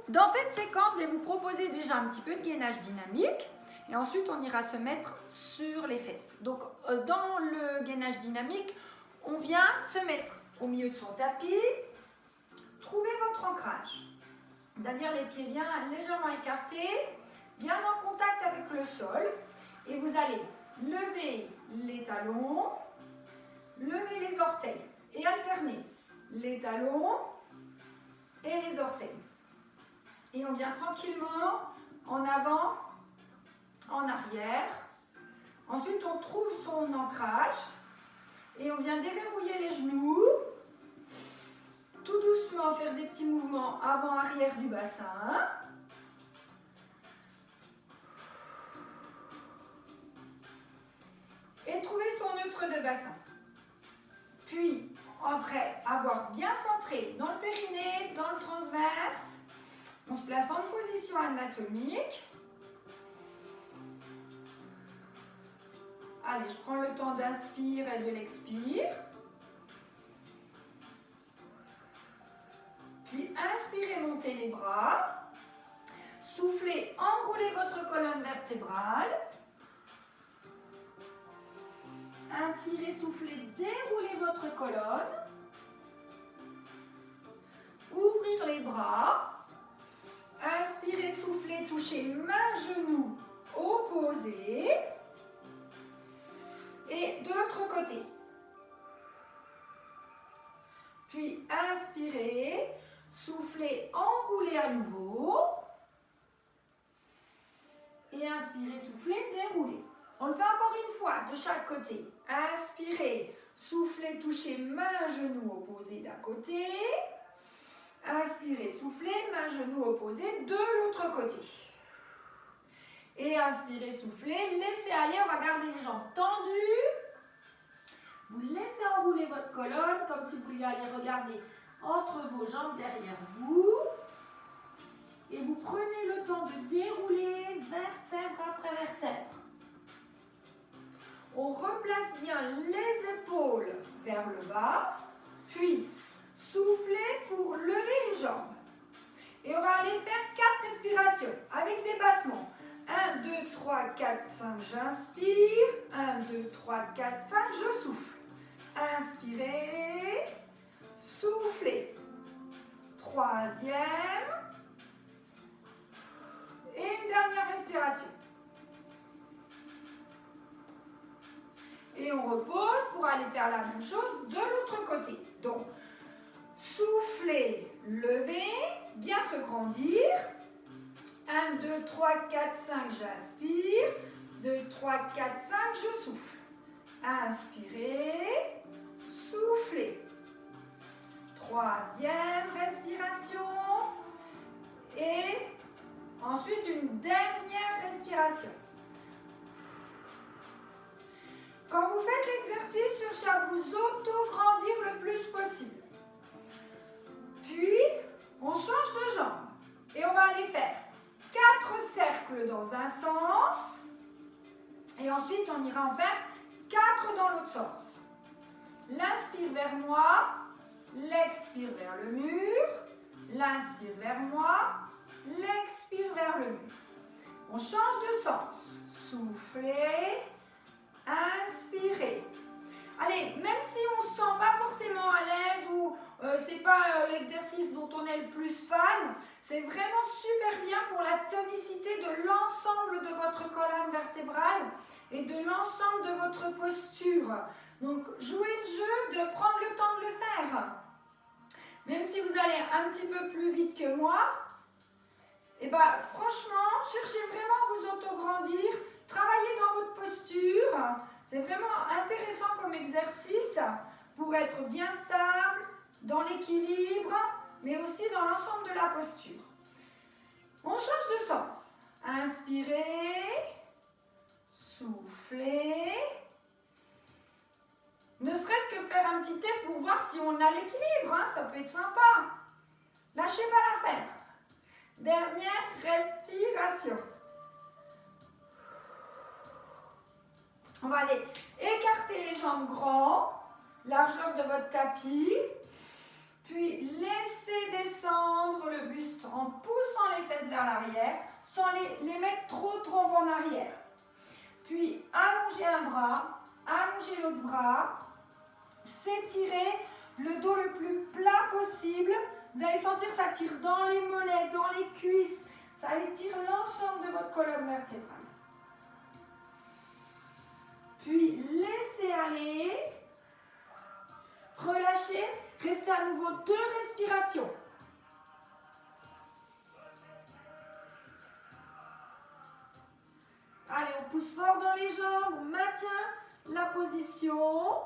Dans cette séquence, je vais vous proposer déjà un petit peu de gainage dynamique et ensuite on ira se mettre sur les fesses. Donc dans le gainage dynamique, on vient se mettre au milieu de son tapis, trouvez votre ancrage. C'est-à-dire les pieds bien légèrement écartés, bien en contact avec le sol et vous allez lever les talons, lever les orteils et alterner les talons et les orteils. Et on vient tranquillement en avant, en arrière. Ensuite, on trouve son ancrage et on vient déverrouiller les genoux. Tout doucement, faire des petits mouvements avant-arrière du bassin. Et trouver son neutre de bassin. Puis, après avoir bien centré dans le périnée, dans le transverse, on se place en position anatomique. Allez, je prends le temps d'inspire et de l'expire. Puis inspirez, montez les bras. Soufflez, enroulez votre colonne vertébrale. Inspirez, soufflez, déroulez votre colonne. Ouvrir les bras. Inspirez, soufflez, touchez main, genou, opposé. Et de l'autre côté. Puis inspirez, soufflez, enroulez à nouveau. Et inspirez, soufflez, déroulez. On le fait encore une fois de chaque côté. Inspirez, soufflez, touchez main, genou opposé d'un côté. Inspirez, soufflez, main, genou opposé de l'autre côté. Et inspirez, soufflez, laissez aller, on va garder les jambes tendues. Vous laissez enrouler votre colonne comme si vous vouliez aller regarder entre vos jambes derrière vous. Et vous prenez le temps de dérouler vertèbre après vertèbre. On replace bien les épaules vers le bas, puis soufflez pour lever une jambe. Et on va aller faire 4 respirations avec des battements. 1, 2, 3, 4, 5, j'inspire. 1, 2, 3, 4, 5, je souffle. Inspirez, soufflez. Troisième. Et une dernière respiration. Et on repose pour aller faire la même chose de l'autre côté. Donc, soufflez, levez, bien se grandir. 1, 2, 3, 4, 5, j'inspire. 2, 3, 4, 5, je souffle. Inspirez, soufflez. Troisième respiration. Et ensuite une dernière respiration. Quand vous faites l'exercice, cherchez à vous auto-grandir le plus possible. Puis, on change de jambe. Et on va aller faire 4 cercles dans un sens. Et ensuite, on ira en faire 4 dans l'autre sens. L'inspire vers moi. L'expire vers le mur. L'inspire vers moi. L'expire vers le mur. On change de sens. Soufflez. Inspirez. Allez, même si on ne se sent pas forcément à l'aise ou c'est pas l'exercice dont on est le plus fan, c'est vraiment super bien pour la tonicité de l'ensemble de votre colonne vertébrale et de l'ensemble de votre posture. Donc, jouez le jeu de prendre le temps de le faire. Même si vous allez un petit peu plus vite que moi, et ben, franchement, cherchez vraiment à vous autograndir. Travaillez dans votre posture, c'est vraiment intéressant comme exercice pour être bien stable, dans l'équilibre, mais aussi dans l'ensemble de la posture. On change de sens. Inspirez, soufflez. Ne serait-ce que faire un petit test pour voir si on a l'équilibre, hein, ça peut être sympa. Lâchez pas l'affaire. Dernière respiration. On va aller écarter les jambes grands, largeur de votre tapis, puis laissez descendre le buste en poussant vers l'arrière, sans les mettre trop en arrière. Puis allonger un bras, allonger l'autre bras, s'étirer le dos le plus plat possible. Vous allez sentir que ça tire dans les mollets, dans les cuisses, ça étire l'ensemble de votre colonne vertébrale. Puis laissez aller, relâchez, restez à nouveau 2 respirations. Allez, on pousse fort dans les jambes, on maintient la position.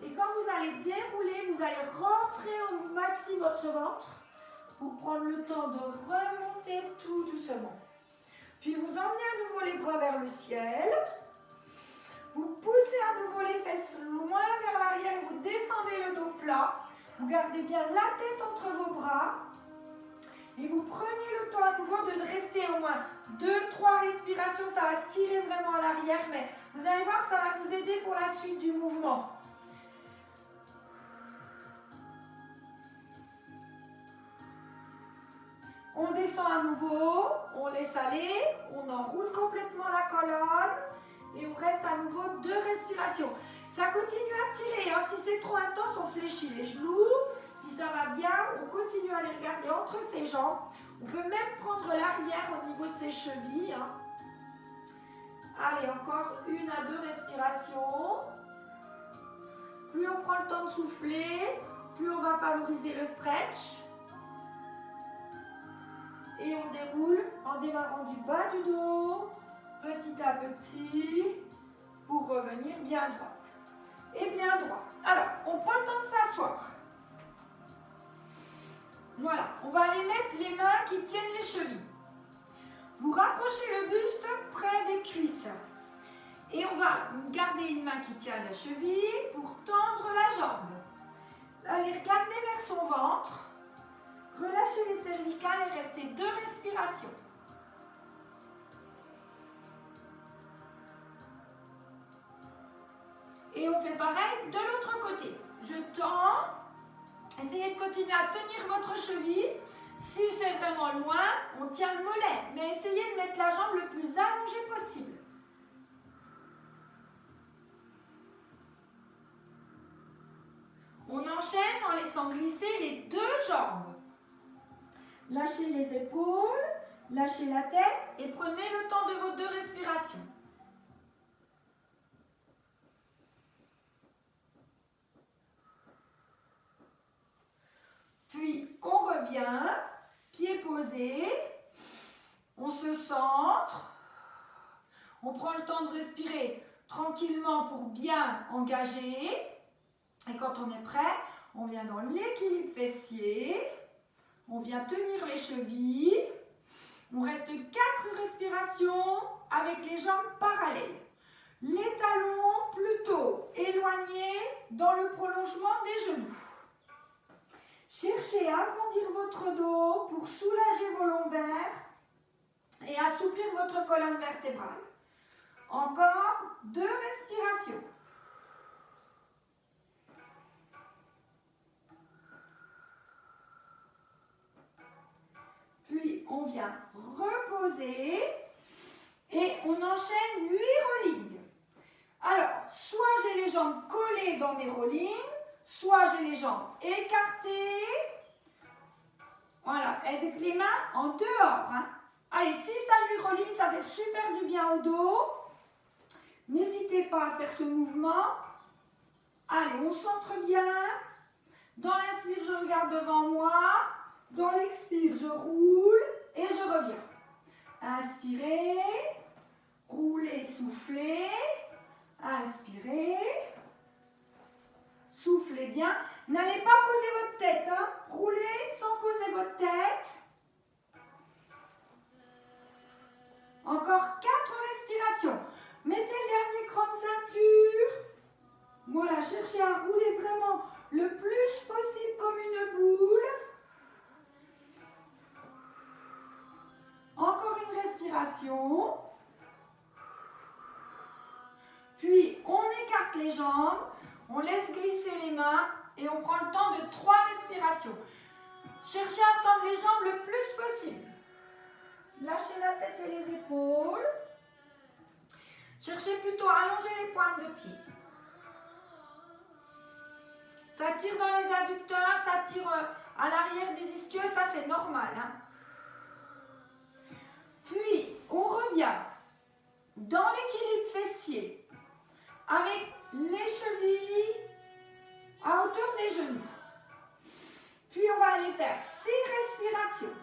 Et quand vous allez dérouler, vous allez rentrer au maxi votre ventre pour prendre le temps de remonter tout doucement. Puis vous emmenez à nouveau les bras vers le ciel. Vous poussez à nouveau les fesses loin vers l'arrière et vous descendez le dos plat. Vous gardez bien la tête entre vos bras. Et vous prenez le temps à nouveau de rester au moins 2-3 respirations. Ça va tirer vraiment à l'arrière, mais vous allez voir que ça va nous aider pour la suite du mouvement. On descend à nouveau, on laisse aller, on enroule complètement la colonne et on reste à nouveau 2 respirations. Ça continue à tirer, hein. Si c'est trop intense, on fléchit les genoux. Si ça va bien, on continue à les regarder entre ses jambes. On peut même prendre l'arrière au niveau de ses chevilles. Hein. Allez, encore 1 à 2 respirations. Plus on prend le temps de souffler, plus on va favoriser le stretch. Et on déroule en démarrant du bas du dos, petit à petit, pour revenir bien droite et bien droit. Alors, on prend le temps de s'asseoir. Voilà, on va aller mettre les mains qui tiennent les chevilles. Vous rapprochez le buste près des cuisses. Et on va garder une main qui tient la cheville pour tendre la jambe. Allez regarder vers son ventre. Relâchez les cervicales et restez 2 respirations. Et on fait pareil de l'autre côté. Je tends. Essayez de continuer à tenir votre cheville. Si c'est vraiment loin, on tient le mollet. Mais essayez de mettre la jambe le plus allongée possible. On enchaîne en laissant glisser les 2 jambes. Lâchez les épaules, lâchez la tête et prenez le temps de vos 2 respirations. Puis on revient, pieds posés, on se centre, on prend le temps de respirer tranquillement pour bien engager. Et quand on est prêt, on vient dans l'équilibre fessier. On vient tenir les chevilles. On reste 4 respirations avec les jambes parallèles. Les talons plutôt éloignés dans le prolongement des genoux. Cherchez à arrondir votre dos pour soulager vos lombaires et assouplir votre colonne vertébrale. Encore 2 respirations. Puis on vient reposer et on enchaîne 8 rollings. Alors, soit j'ai les jambes collées dans mes rollings, soit j'ai les jambes écartées. Voilà, avec les mains en dehors. Hein. Allez, 6 à 8 rollings, ça fait super du bien au dos. N'hésitez pas à faire ce mouvement. Allez, on centre bien. Dans l'inspire, je regarde devant moi. Dans l'expire, je roule et je reviens. Inspirez, roulez, soufflez. Inspirez, soufflez bien. N'allez pas poser votre tête. Hein. Roulez sans poser votre tête. Encore 4 respirations. Mettez le dernier cran de ceinture. Voilà, cherchez à rouler vraiment le plus possible comme une boule. Encore une respiration. Puis, on écarte les jambes, on laisse glisser les mains et on prend le temps de 3 respirations. Cherchez à tendre les jambes le plus possible. Lâchez la tête et les épaules. Cherchez plutôt à allonger les pointes de pied. Ça tire dans les adducteurs, ça tire à l'arrière des ischios, ça c'est normal. Hein. Puis, on revient dans l'équilibre fessier avec les chevilles à hauteur des genoux. Puis, on va aller faire 6 respirations.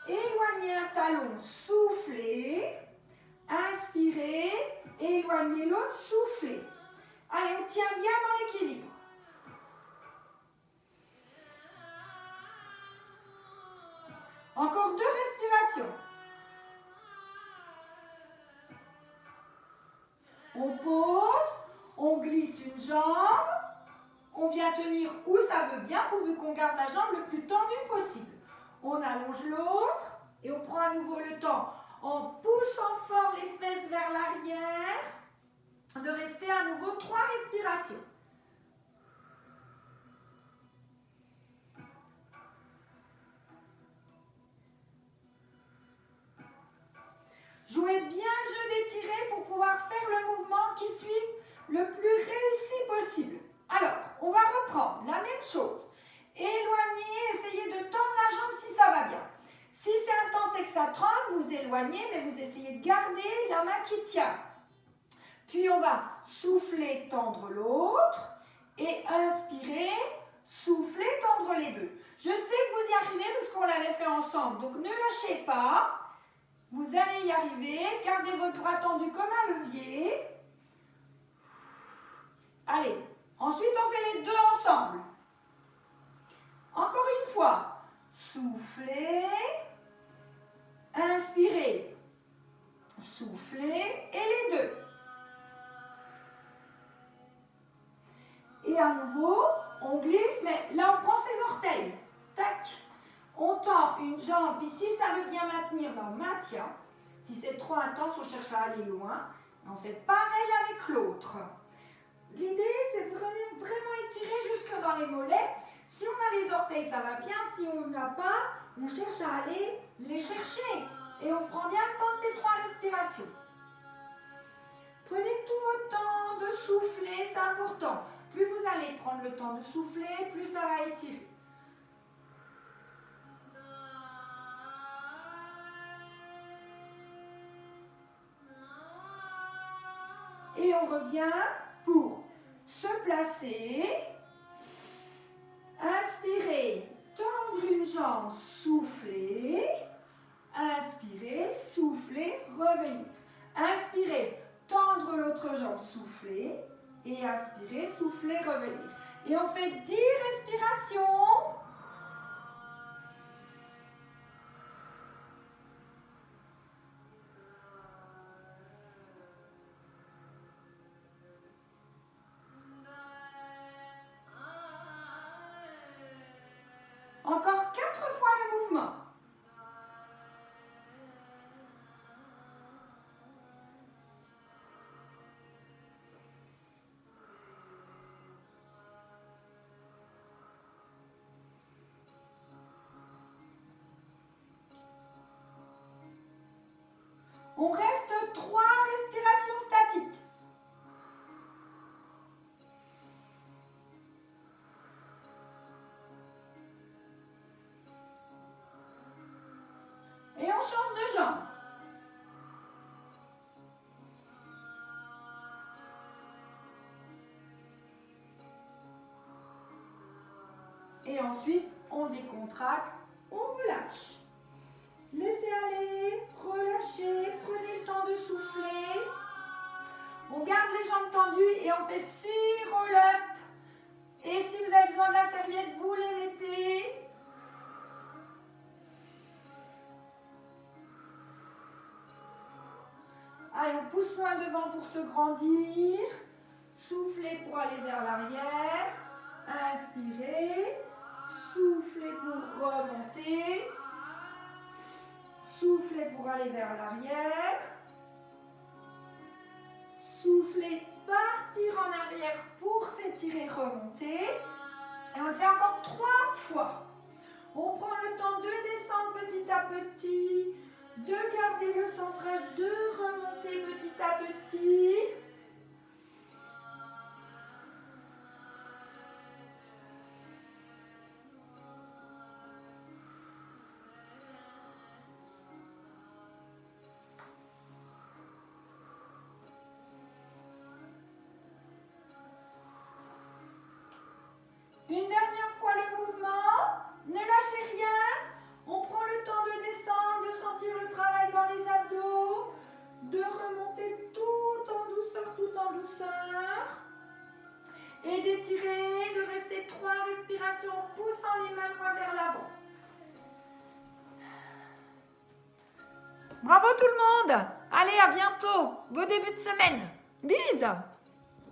Éloignez un talon, soufflez. Inspirez, éloignez l'autre, soufflez. Allez, on tient bien dans l'équilibre. Encore 2 respirations. On pose, on glisse une jambe, on vient tenir où ça veut bien pourvu qu'on garde la jambe le plus tendue possible. On allonge l'autre et on prend à nouveau le temps en poussant fort les fesses vers l'arrière de rester à nouveau 3 respirations. Jouez bien le jeu d'étirer pour pouvoir faire le mouvement qui suit le plus réussi possible. Alors, on va reprendre la même chose. Éloignez, essayez de tendre la jambe si ça va bien. Si c'est intense et que ça tremble, vous éloignez, mais vous essayez de garder la main qui tient. Puis on va souffler, tendre l'autre et inspirer, souffler, tendre les deux. Je sais que vous y arrivez parce qu'on l'avait fait ensemble, donc ne lâchez pas. Vous allez y arriver, gardez votre bras tendu comme un levier. Allez, ensuite on fait les deux ensemble. Encore une fois, soufflez, inspirez, soufflez et les deux. Et à nouveau, on glisse, mais là on prend ses orteils. Tac. On tend une jambe, puis si ça veut bien maintenir, on maintient. Si c'est trop intense, on cherche à aller loin. On fait pareil avec l'autre. L'idée, c'est de vraiment étirer jusque dans les mollets. Si on a les orteils, ça va bien. Si on n'a pas, on cherche à aller les chercher. Et on prend bien le temps de ces 3 respirations. Prenez tout votre temps de souffler, c'est important. Plus vous allez prendre le temps de souffler, plus ça va étirer. Et on revient pour se placer, inspirer, tendre une jambe, souffler, inspirer, souffler, revenir. Inspirer, tendre l'autre jambe, souffler, et inspirer, souffler, revenir. Et on fait 10 respirations. Encore 4 fois le mouvement. On reste 3 respirations statiques. Et on change de jambe. Et ensuite, on décontracte, on relâche. Laissez aller, relâchez, prenez le temps de souffler. On garde les jambes tendues et on fait 6 roll-up. Et si vous avez besoin de la serviette, vous les mettez. Allez, on pousse loin devant pour se grandir. Soufflez pour aller vers l'arrière. Inspirez. Soufflez pour remonter. Soufflez pour aller vers l'arrière. Soufflez, partir en arrière pour s'étirer, remonter. Et on le fait encore 3 fois. On prend le temps de descendre petit à petit, de garder le centrage, de remonter petit à petit. Une dernière fois le mouvement, ne lâchez rien, on prend le temps de descendre, de sentir le travail dans les abdos, de remonter tout en douceur, et d'étirer, de rester 3 respirations en poussant les mains loin vers l'avant. Bravo tout le monde! Allez, à bientôt! Beau début de semaine! Bise!